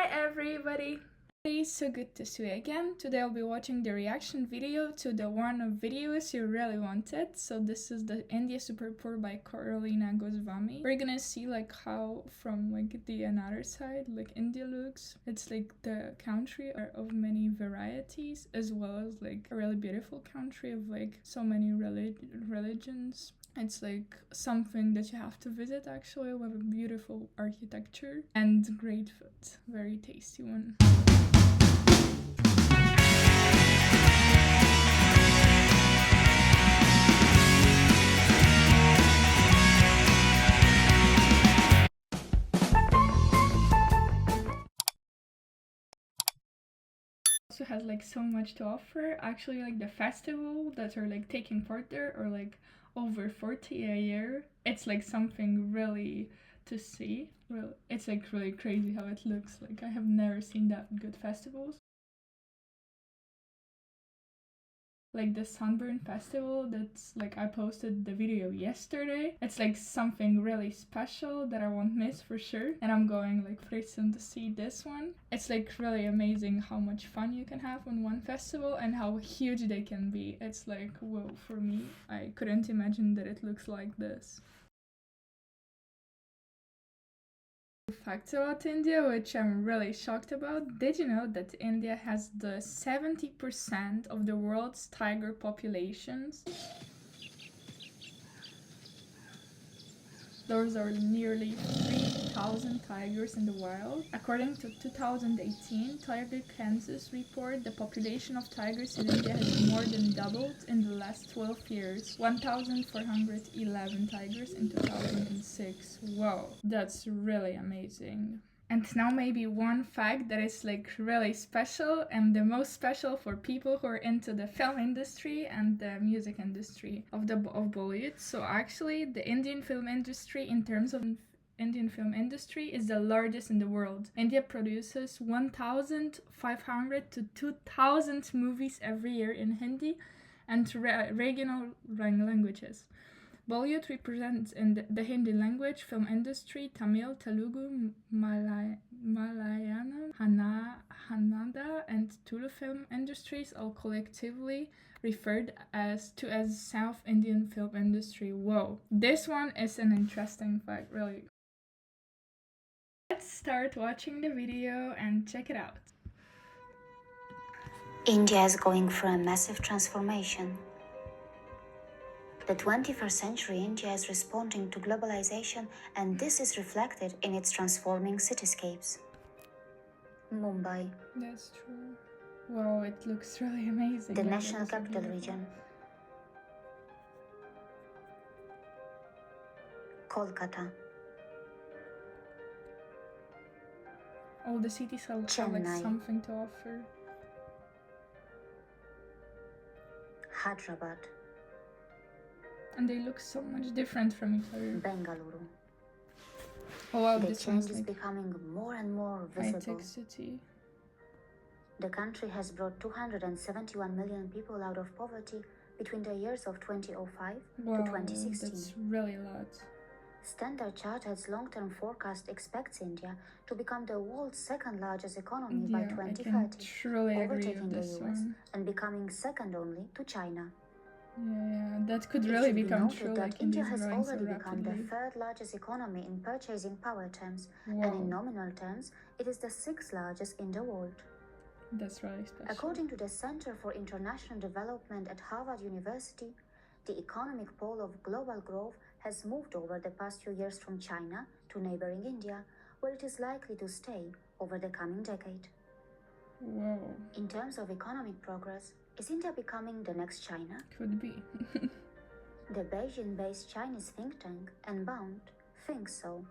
Hi everybody! It's so good to see you again. Today I'll be watching the reaction video to the one of videos you really wanted. So this is the India Superpower by Karolina Goswami. We're gonna see like how from like the another side like India looks. It's like the country of many varieties, as well as like a really beautiful country of like so many religions. It's like something that you have to visit actually, with a beautiful architecture and great food. Very tasty one. Also has like so much to offer. Actually, like the festival that are like taking part there are like over 40 a year. It's like something really to see. Well, it's like really crazy how it looks. Like I have never seen that good festivals. Like the Sunburn Festival, that's like I posted the video yesterday. It's like something really special that I won't miss for sure. And I'm going like pretty soon to see this one. It's like really amazing how much fun you can have on one festival and how huge they can be. It's like, whoa, for me, I couldn't imagine that it looks like this. Facts about India, which I'm really shocked about. Did you know that India has the 70% of the world's tiger populations? Those are nearly 3,000 tigers in the wild. According to 2018 Tiger Kansas report, the population of tigers in India has more than doubled in the last 12 years. 1,411 tigers in 2006. Whoa, that's really amazing. And now maybe one fact that is like really special, and the most special for people who are into the film industry and the music industry of Bollywood. So actually the Indian film industry, in terms of Indian film industry, is the largest in the world. India produces 1,500 to 2,000 movies every year in Hindi and regional languages. Bollywood represents in the Hindi language film industry Tamil, Telugu, Malayalam, Kannada, and Tulu film industries, all collectively referred to as South Indian film industry. Whoa, this one is an interesting fact, really. Let's start watching the video and check it out. India is going through a massive transformation. The 21st century India is responding to globalization, and this is reflected in its transforming cityscapes. Mumbai. That's true. Wow, it looks really amazing. The national capital region. Kolkata. All the cities have like something to offer. Hyderabad. And they look so much different from each other. Bangalore. Oh wow, the this change is like becoming more and more visible. City. The country has brought 271 million people out of poverty between the years of 2005 to 2016. That's really a lot. Standard Chartered's long-term forecast expects India to become the world's second largest economy by 2030, overtaking the US and becoming second only to China. Yeah, that could really become true. That India has already become the third largest economy in purchasing power terms, and in nominal terms, it is the sixth largest in the world. That's really special. According to the Center for International Development at Harvard University, the economic pole of global growth has moved over the past few years from China to neighboring India, where it is likely to stay over the coming decade. Whoa. In terms of economic progress, is India becoming the next China? Could be. The Beijing-based Chinese think tank, Unbound, thinks so.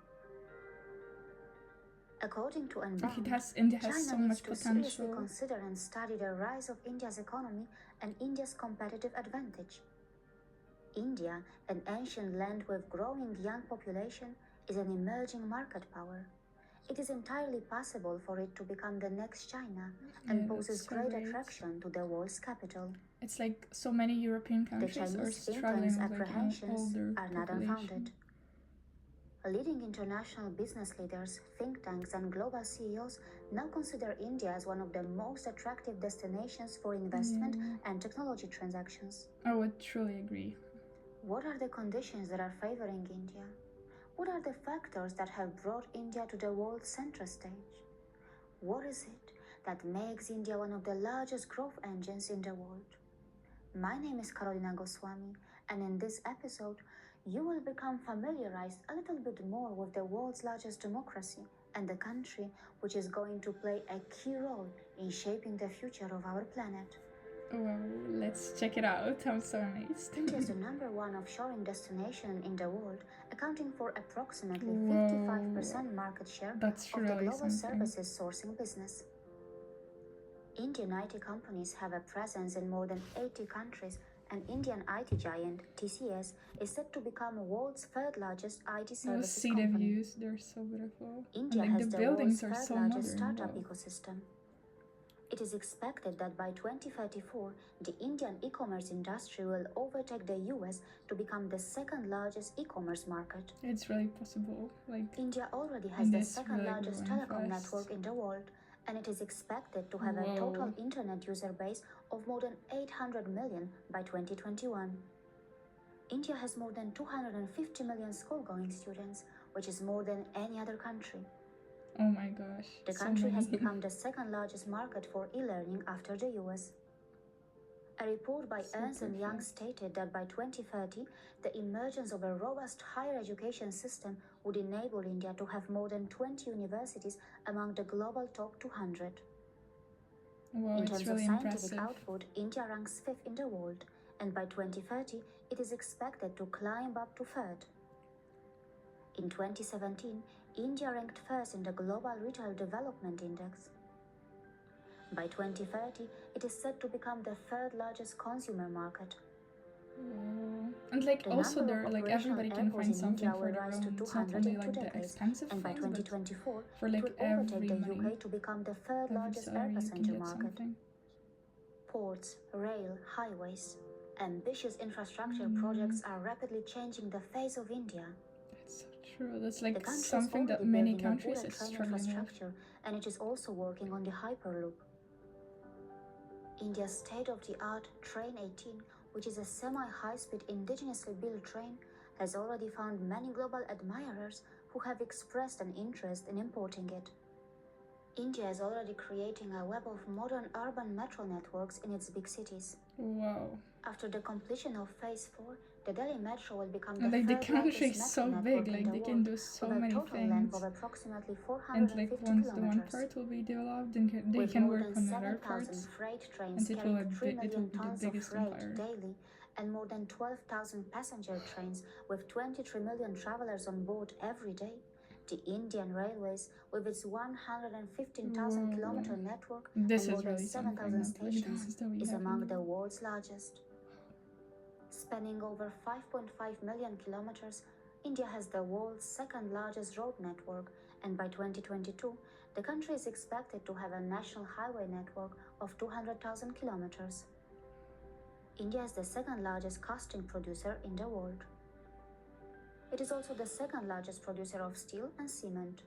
According to Unbound, India has China so needs much to potential. seriously consider and study the rise of India's economy and India's competitive advantage. India, an ancient land with growing young population, is an emerging market power. It is entirely possible for it to become the next China and poses great attraction to the world's capital. It's like so many European countries the Chinese are struggling with apprehensions older are not unfounded. Leading international business leaders, think tanks, and global CEOs now consider India as one of the most attractive destinations for investment and technology transactions. I would truly agree. What are the conditions that are favoring India? What are the factors that have brought India to the world center stage? What is it that makes India one of the largest growth engines in the world? My name is Karolina Goswami, and in this episode, you will become familiarized a little bit more with the world's largest democracy and the country which is going to play a key role in shaping the future of our planet. Well, let's check it out. I'm so amazed. India is the number one offshoring destination in the world, accounting for approximately Whoa. 55% market share That's of the really global something. services sourcing business. Indian IT companies have a presence in more than 80 countries, and Indian IT giant TCS is set to become the world's third largest IT services See the company. views, they're so beautiful. India and has the the buildings world's are third so largest modern. startup Wow. ecosystem. It is expected that by 2034, the Indian e-commerce industry will overtake the US to become the second largest e-commerce market. It's really possible. India already has the second really largest growing telecom fast. network in the world, and it is expected to have a total internet user base of more than 800 million by 2021. India has more than 250 million school-going students, which is more than any other country. Oh my gosh. The country has become the second largest market for e-learning after the US. A report by Ernst & Young stated that by 2030, the emergence of a robust higher education system would enable India to have more than 20 universities among the global top 200. Wow, in it's terms really of scientific impressive. output, India ranks 5th in the world, and by 2030, it is expected to climb up to 3rd. In 2017, India ranked 1st in the Global Retail Development Index. By 2030, it is set to become the 3rd largest consumer market. And also there, everybody can find something for their own. It's not only the expensive and by things, 2024, but for it will overtake the every UK to become the 3rd every largest air salary you can passenger get market. something. Ports, rail, highways. Ambitious infrastructure projects are rapidly changing the face of India. That's so true. That's The country something is that already many building a countries bullet is train struggling with. infrastructure, and it is also working on the Hyperloop. India's state-of-the-art Train 18, which is a semi-high-speed indigenously built train, has already found many global admirers who have expressed an interest in importing it. India is already creating a web of modern urban metro networks in its big cities. Wow. After the completion of Phase 4, the Delhi Metro will become And the the third country largest is metro so network big, in the they world, can do so with a many total things. length of approximately And 450 once kilometers. the one part will be developed, then they with can more work than on other 7,000 parts. freight trains And it will carrying 3 it will million be the tons of biggest freight empire. daily, and more than 12,000 passenger trains with 23 million travelers on board every day, the Indian Railways, with its 115,000 kilometer network and more than 7,000 stations, is among the world's largest. Spanning over 5.5 million kilometers, India has the world's second largest road network, and by 2022, the country is expected to have a national highway network of 200,000 kilometers. India is the second largest casting producer in the world. It is also the second largest producer of steel and cement.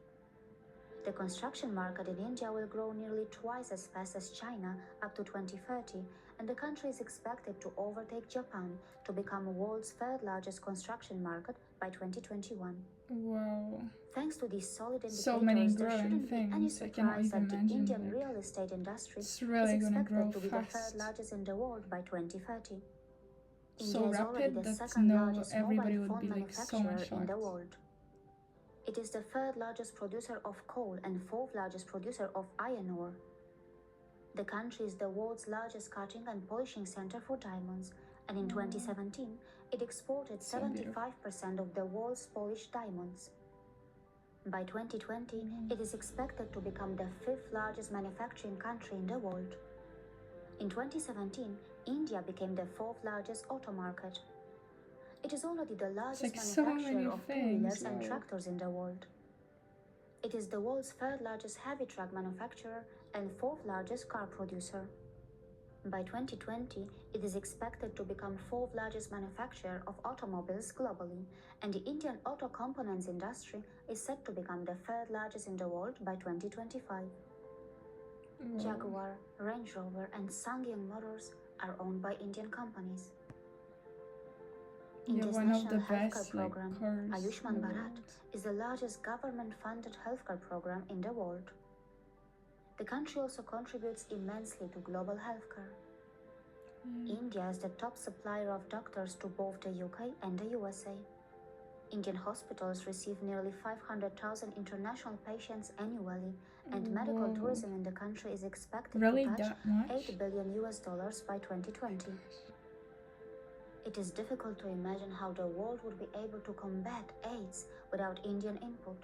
The construction market in India will grow nearly twice as fast as China up to 2030, and the country is expected to overtake Japan to become the world's third largest construction market by 2021. Wow. Thanks to these solid indicators, so many there shouldn't be any things. I cannot surprise even that imagine, the Indian real estate industry it's really is expected to be fast. the third largest in the world by 2030. So India is rapid already the that second largest everybody mobile would phone be so much manufacturer in the shocked. world. It is the third largest producer of coal and fourth largest producer of iron ore. The country is the world's largest cutting and polishing center for diamonds, and in 2017, it exported 75% of the world's polished diamonds. By 2020, it is expected to become the fifth largest manufacturing country in the world. In 2017, India became the fourth largest auto market. It is already the largest manufacturer of two-wheelers and tractors in the world. It is the world's third largest heavy truck manufacturer and fourth largest car producer. By 2020, it is expected to become fourth largest manufacturer of automobiles globally, and the Indian auto components industry is set to become the third largest in the world by 2025. Wow. Jaguar, Range Rover, and SsangYong Motors are owned by Indian companies. Yeah, India's one of the national healthcare best program, cars Ayushman in the Bharat, world. is the largest government-funded healthcare program in the world. The country also contributes immensely to global healthcare. India is the top supplier of doctors to both the UK and the USA. Indian hospitals receive nearly 500,000 international patients annually, and medical Whoa. tourism in the country is expected Really to touch that much? $8 billion by 2020. It is difficult to imagine how the world would be able to combat AIDS without Indian input.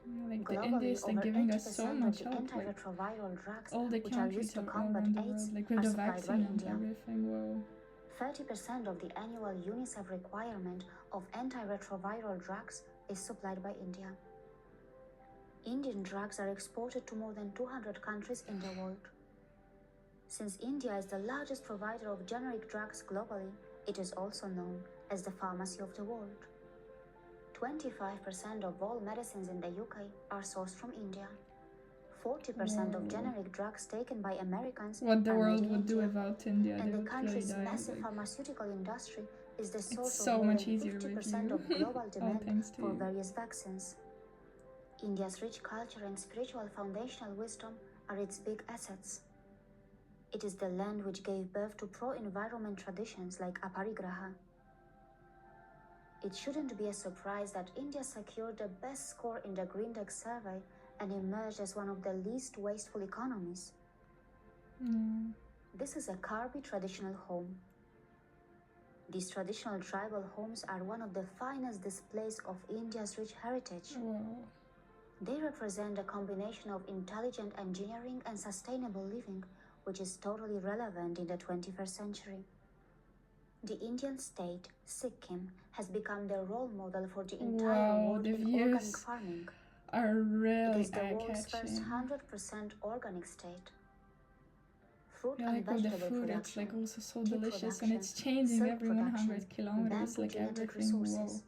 Yeah, like the Globally, India is like over giving us so 80% much of the help, like antiretroviral drugs all the which are countries used to all combat around the AIDS world, like with are the supplied by vaccine and India. everything. Wow. 30% of the annual UNICEF requirement of antiretroviral drugs is supplied by India. Indian drugs are exported to more than 200 countries in the world. Since India is the largest provider of generic drugs globally, it is also known as the pharmacy of the world. 25% of all medicines in the UK are sourced from India. 40% of Whoa. generic drugs taken by Americans What the are world made in would do India. without India, And they the would really country's die. massive Like, pharmaceutical industry is the it's source of so more much than easier with 50% you. of global All demand thanks to for you. various vaccines. India's rich culture and spiritual foundational wisdom are its big assets. It is the land which gave birth to pro-environment traditions like aparigraha. It shouldn't be a surprise that India secured the best score in the Green Dex survey and emerged as one of the least wasteful economies. This is a Karbi traditional home. These traditional tribal homes are one of the finest displays of India's rich heritage. Wow. They represent a combination of intelligent engineering and sustainable living, which is totally relevant in the 21st century. The Indian state, Sikkim, has become the role model for the entire world the in organic views farming. are It really is the world's first eye-catching. 100% organic state. Fruit Yeah, and like with the vegetable food, it's production, like also so tea delicious, and production, it's changing silk every production, 100 kilometers, bamboo like genetic everything. Wow. resources.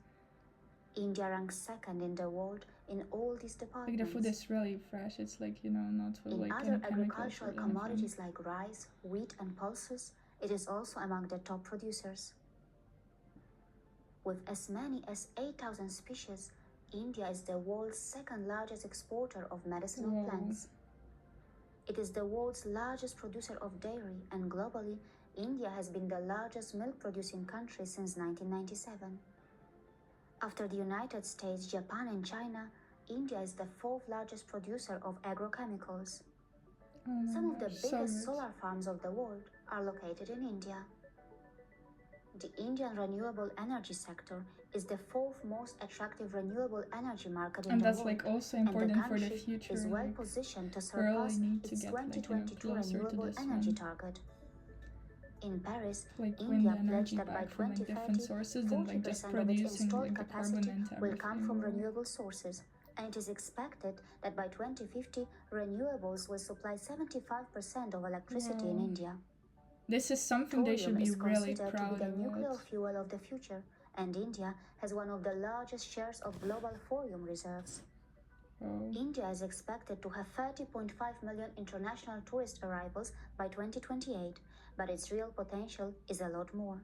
India ranks second in the world in all these Like departments. the food is really fresh. It's like, not full In like other any chemicals agricultural or anything. commodities like rice, wheat, and pulses, it is also among the top producers. With as many as 8,000 species, India is the world's second largest exporter of medicinal plants. It is the world's largest producer of dairy, and globally, India has been the largest milk-producing country since 1997. After the United States, Japan, and China, India is the fourth largest producer of agrochemicals. Some of the biggest solar farms of the world are located in India. The Indian renewable energy sector is the fourth most attractive renewable energy market in the world. And that's like also important for the future. Is well like, positioned to we really surpass need to its get 2022 closer to renewable this energy one. target. In Paris, Like India wind energy pledged that by back from like different 2030, sources than like just 40% of its producing installed like the capacity carbon and will everything. come from renewable sources, and it is expected that by 2050, renewables will supply 75% of electricity in India. This is something they should be really considered proud to be the about. nuclear fuel of the future, and India has one of the largest shares of global thorium reserves. India is expected to have 30.5 million international tourist arrivals by 2028, but its real potential is a lot more.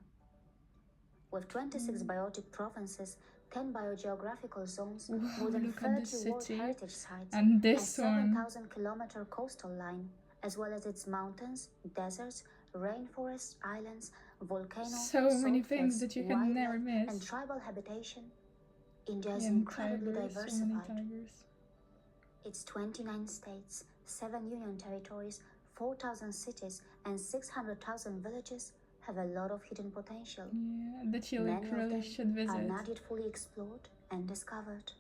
With 26 biotic provinces, 10 biogeographical zones, more than 30 World Heritage Sites, and a 7,000-kilometer coastal line, as well as its mountains, deserts, rainforests, islands, volcanoes, so many things that you can never miss, and tribal habitation, India is incredibly diversified. Its 29 states, 7 union territories, 4,000 cities, and 600,000 villages have a lot of hidden potential. Yeah, that you like really should visit. Are not yet fully explored and discovered.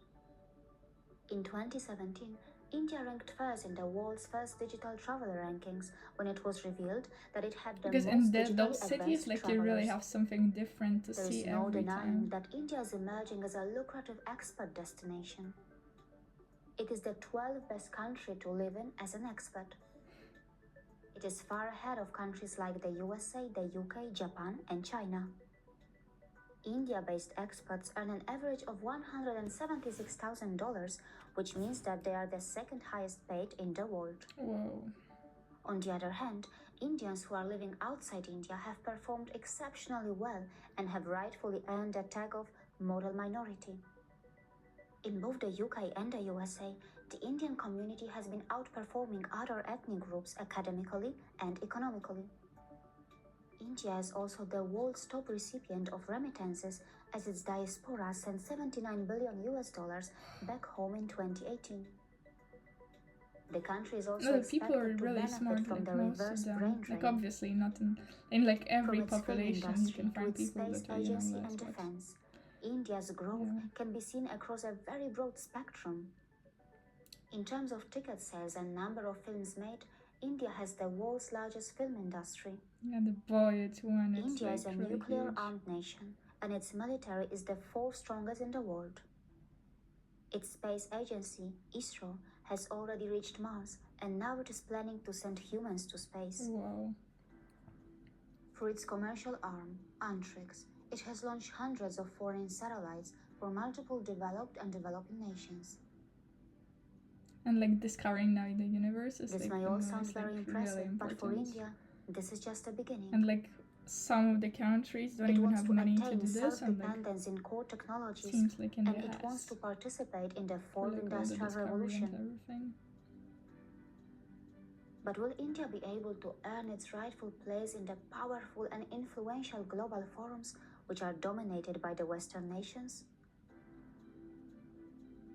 In 2017, India ranked first in the world's first digital traveler rankings when it was revealed that it had the because most in those cities, like you really have something different to see every time. There is no denying that India is emerging as a lucrative expat destination. It is the 12th best country to live in as an expat. It is far ahead of countries like the USA, the UK, Japan, and China. India-based experts earn an average of $176,000, which means that they are the second highest paid in the world. Whoa. On the other hand, Indians who are living outside India have performed exceptionally well and have rightfully earned the tag of model minority. In both the UK and the USA, the Indian community has been outperforming other ethnic groups academically and economically. India is also the world's top recipient of remittances, as its diaspora sent $79 billion back home in 2018. The country is also People are expected to really benefit smart, from like the most reverse of them. brain drain. Like obviously not in like every From its film population you industry can to find its people space that are, agency less and smart. defense, India's growth can be seen across a very broad spectrum. In terms of ticket sales and number of films made, India has the world's largest film industry. Yeah, the boy, it's one. It's India like is a really nuclear-armed nation, and its military is the fourth strongest in the world. Its space agency, ISRO, has already reached Mars, and now it is planning to send humans to space. Wow. For its commercial arm, Antrix, it has launched hundreds of foreign satellites for multiple developed and developing nations. And like discovering now the universe is This like may the all most, sound very really impressive, but for important. India, this is just the beginning. And like some of the countries don't It even wants have to money to attain do this, and like self-dependence in core technologies, seems like India and it has wants to participate in the for, fourth like, all the industrial discovery revolution. and everything. But will India be able to earn its rightful place in the powerful and influential global forums which are dominated by the Western nations?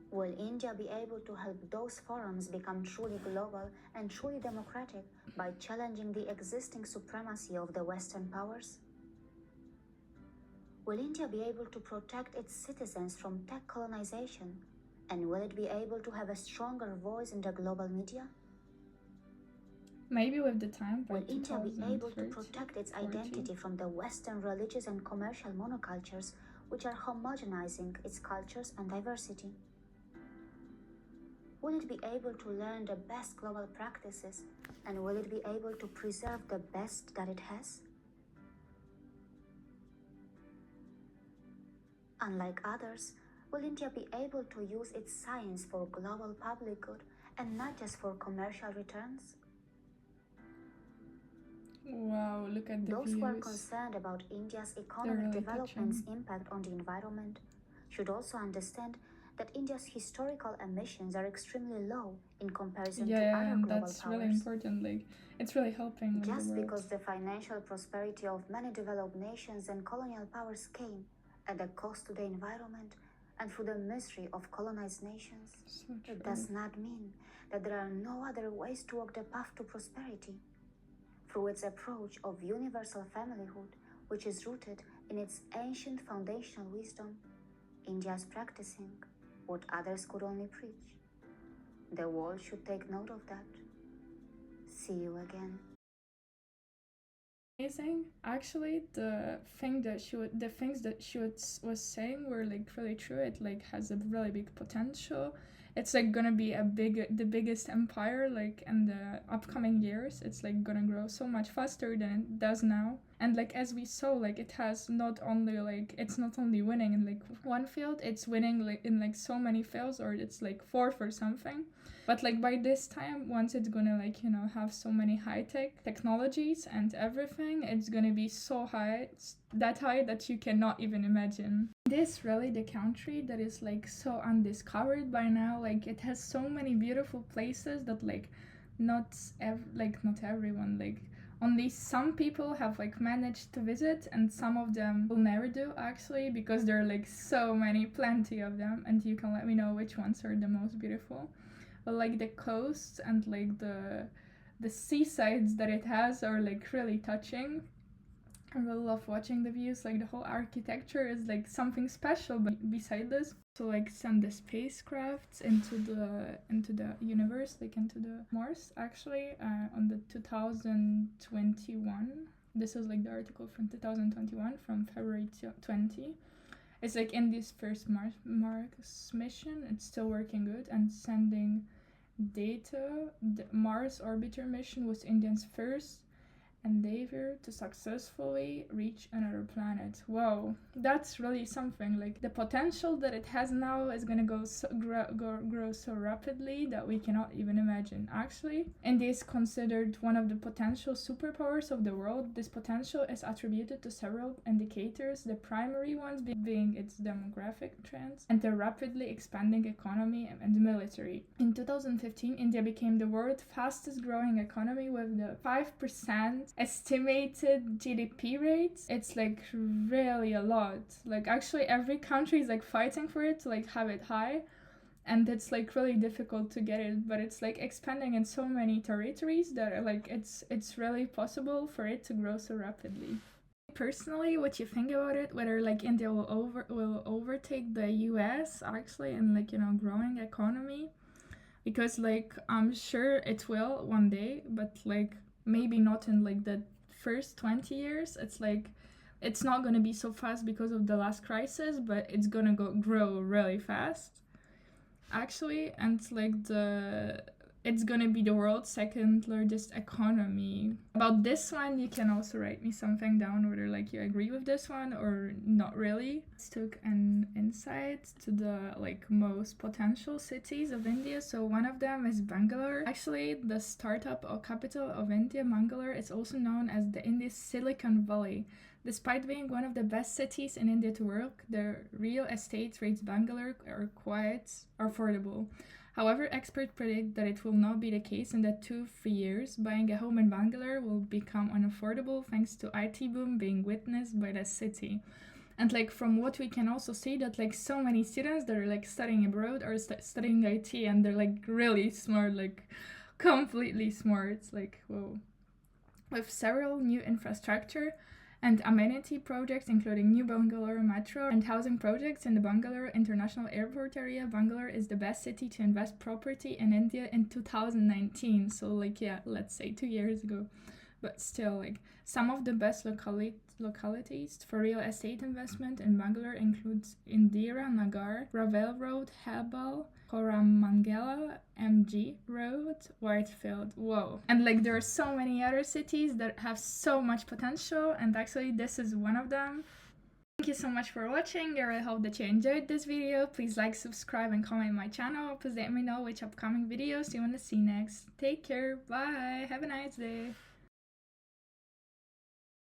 Will India be able to help those forums become truly global and truly democratic by challenging the existing supremacy of the Western powers? Will India be able to protect its citizens from tech colonization? And will it be able to have a stronger voice in the global media? Maybe with the time, by Will India be able to 2030, protect its 40. identity from the Western religious and commercial monocultures, which are homogenizing its cultures and diversity? Will it be able to learn the best global practices, and will it be able to preserve the best that it has? Unlike others, will India be able to use its science for global public good and not just for commercial returns? Wow, look at the Those views. who are concerned about India's economic really development's touching. impact on the environment should also understand that India's historical emissions are extremely low in comparison to other and global that's powers. really important. Like, it's really helping like, Just the world. because the financial prosperity of many developed nations and colonial powers came at a cost to the environment and through the misery of colonized nations, So it true. does not mean that there are no other ways to walk the path to prosperity. Through its approach of universal familyhood, which is rooted in its ancient foundational wisdom, India is practicing what others could only preach. The world should take note of that. See you again. Amazing. Actually, the things that she was saying were like really true. It like has a really big potential. It's like gonna be the biggest empire like in the upcoming years. It's like gonna grow so much faster than it does now. And like as we saw, like it's not only winning in like one field, it's winning like in like so many fields, or it's like fourth or something. But like by this time, once it's gonna like have so many high-tech technologies and everything, it's gonna be so high, that high that you cannot even imagine. This really the country that is like so undiscovered by now. Like it has so many beautiful places that like not everyone, like only some people have like managed to visit, and some of them will never do actually, because there are like so many, plenty of them, and you can let me know which ones are the most beautiful. But like the coast and like the seasides that it has are like really touching. I really love watching the views. Like the whole architecture is like something special. But beside this, to like send the spacecrafts into the universe, like into the Mars. Actually, on the 2021. This is like the article from 2021 from February 20. It's like in this first Mars mission, it's still working good and sending data, the Mars orbiter mission was India's first endeavor to successfully reach another planet. Whoa, that's really something. Like, the potential that it has now is gonna grow so rapidly that we cannot even imagine. Actually, India is considered one of the potential superpowers of the world. This potential is attributed to several indicators, the primary ones being its demographic trends and the rapidly expanding economy and the military. In 2015, India became the world's fastest growing economy with the 5% estimated GDP rate. It's like really a lot. Like, actually every country is like fighting for it to like have it high, and it's like really difficult to get it, but it's like expanding in so many territories that are like it's really possible for it to grow so rapidly. Personally, what you think about it, whether like India will overtake the US actually in like, you know, growing economy, because like I'm sure it will one day, but like maybe not in like the first 20 years. It's like it's not gonna be so fast because of the last crisis, but it's gonna grow really fast actually, and like it's gonna be the world's second largest economy. About this one, you can also write me something down whether like you agree with this one or not really. Let's took an insight to the like most potential cities of India. So one of them is Bangalore. Actually, the startup or capital of India, Bangalore, is also known as the India's Silicon Valley. Despite being one of the best cities in India to work, the real estate rates Bangalore are quite affordable. However, experts predict that it will not be the case and that 2-3 years, buying a home in Bangalore will become unaffordable thanks to IT boom being witnessed by the city. And like from what we can also see that like so many students that are like studying abroad or studying IT, and they're like really smart, like completely smart. It's like, whoa. With several new infrastructure and amenity projects including new Bangalore Metro and housing projects in the Bangalore International Airport area, Bangalore is the best city to invest property in India in 2019. So like, yeah, let's say 2 years ago. But still, like, some of the best localities for real estate investment in Bangalore includes Indira Nagar, Ravel Road, Hebbal, Koramangala, MG Road, Whitefield. Whoa. And like there are so many other cities that have so much potential, and actually this is one of them. Thank you so much for watching. I really hope that you enjoyed this video. Please like, subscribe, and comment my channel. Please let me know which upcoming videos you want to see next. Take care. Bye. Have a nice day.